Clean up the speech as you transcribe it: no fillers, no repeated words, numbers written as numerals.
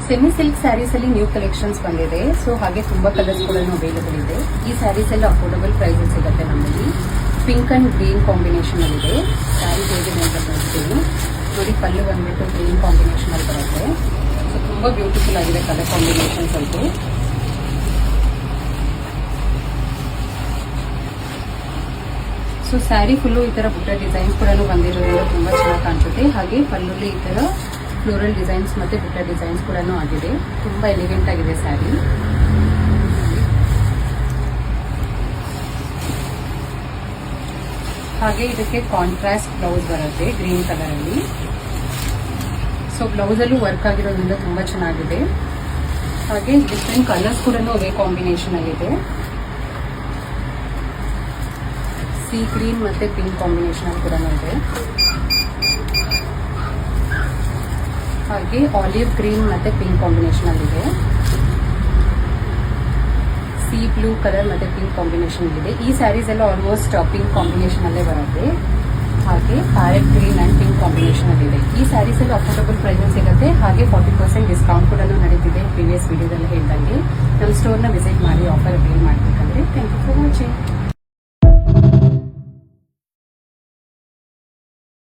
Semi silk saris ಅಲ್ಲಿ new collections ಬಂದಿದೆ. So ಹಾಗೆ ತುಂಬಾ ಕಲರ್ಸ್ ಕೂಡ ಅವೈಲೇಬಲ್ ಇದೆ. ಈ ಸ್ಯಾರೀಸ್ ಎಲ್ಲ ಅಫೋರ್ಡಬಲ್ ಪ್ರೈಸಸ್ ಸಿಗುತ್ತೆ ನಮ್ಮಲ್ಲಿ. ಪಿಂಕ್ ಅಂಡ್ ಗ್ರೀನ್ ಕಾಂಬಿನೇಷನ್ ಅಲ್ಲಿ ಇದೆ. ಸ್ಯಾರಿ ಹೇಗಿದೆ ಅಂತ ನೋಡ್ತೀನಿ ನೋಡಿ. ಪಲ್ಲು ಬಂದ್ಬಿಟ್ಟು ಗ್ರೀನ್ ಕಾಂಬಿನೇಷನ್ ಅಲ್ಲಿ ಬರುತ್ತೆ. ಸೊ ತುಂಬಾ ಬ್ಯೂಟಿಫುಲ್ ಆಗಿದೆ ಕಲರ್ ಕಾಂಬಿನೇಷನ್ಸ್ ಅಂತೂ. ಸೊ ಸ್ಯಾರಿ ಫುಲ್ಲು ಈ ತರ ಬುಟ್ಟ ಡಿಸೈನ್ಸ್ ಕೂಡ ಬಂದಿರೋದ್ರಿಂದ ತುಂಬಾ ಚೆನ್ನಾಗಿ ಕಾಣಿಸುತ್ತೆ. ಹಾಗೆ ಪಲ್ಲುಲಿ ಈ ತರ ಫ್ಲೋರಲ್ ಡಿಸೈನ್ಸ್ ಮತ್ತೆ ಬುಟ್ಟ ಡಿಸೈನ್ಸ್ ಕೂಡ ಆಗಿದೆ. ತುಂಬಾ ಎಲಿಗೆಂಟ್ ಆಗಿದೆ ಸ್ಯಾರಿ. ಹಾಗೆ ಇದಕ್ಕೆ ಕಾಂಟ್ರಾಸ್ಟ್ ಬ್ಲೌಸ್ ಬರುತ್ತೆ ಗ್ರೀನ್ ಕಲರ್ ಅಲ್ಲಿ. ಸೊ ಬ್ಲೌಸ್ ಅಲ್ಲೂ ವರ್ಕ್ ಆಗಿರೋದ್ರಿಂದ ತುಂಬಾ ಚೆನ್ನಾಗಿದೆ. ಹಾಗೆ ಡಿಫ್ರೆಂಟ್ ಕಲರ್ಸ್ ಕೂಡ ಅವೇ ಕಾಂಬಿನೇಷನ್ ಆಗಿದೆ. ಸಿ ಗ್ರೀನ್ ಮತ್ತೆ ಪಿಂಕ್ ಕಾಂಬಿನೇಷನ್ ಅಲ್ಲಿ ಕೂಡ ಇದೆ. ಹಾಗೆ ಆಲಿವ್ ಗ್ರೀನ್ ಮತ್ತೆ ಪಿಂಕ್ ಕಾಂಬಿನೇಷನ್ ಅಲ್ಲಿ ಇದೆ. ಸಿ ಬ್ಲೂ ಕಲರ್ ಮತ್ತೆ ಪಿಂಕ್ ಕಾಂಬಿನೇಷನ್ ಇದೆ. ಈ ಸ್ಯಾರೀಸ್ ಎಲ್ಲ ಆಲ್ಮೋಸ್ಟ್ ಪಿಂಕ್ ಕಾಂಬಿನೇಷನ್ ಅಲ್ಲೇ ಬರುತ್ತೆ. ಹಾಗೆ parrot green and pink combination ಅಲ್ಲಿ ಇದೆ. ಈ ಸ್ಯಾರೀಸ್ ಎಲ್ಲ ಅಫೋರ್ಡಬಲ್ ಪ್ರೈಸಸ್ ಸಿಗುತ್ತೆ. ಹಾಗೆ 40% ಡಿಸ್ಕೌಂಟ್ ಕೂಡ ನಡೀತಿದೆ. ಪ್ರೀವಿಯಸ್ ವಿಡಿಯೋದಲ್ಲಿ ಹೇಳ್ದಂಗೆ ನಮ್ಮ ಸ್ಟೋರ್ನ ವಿಸಿಟ್ ಮಾಡಿ.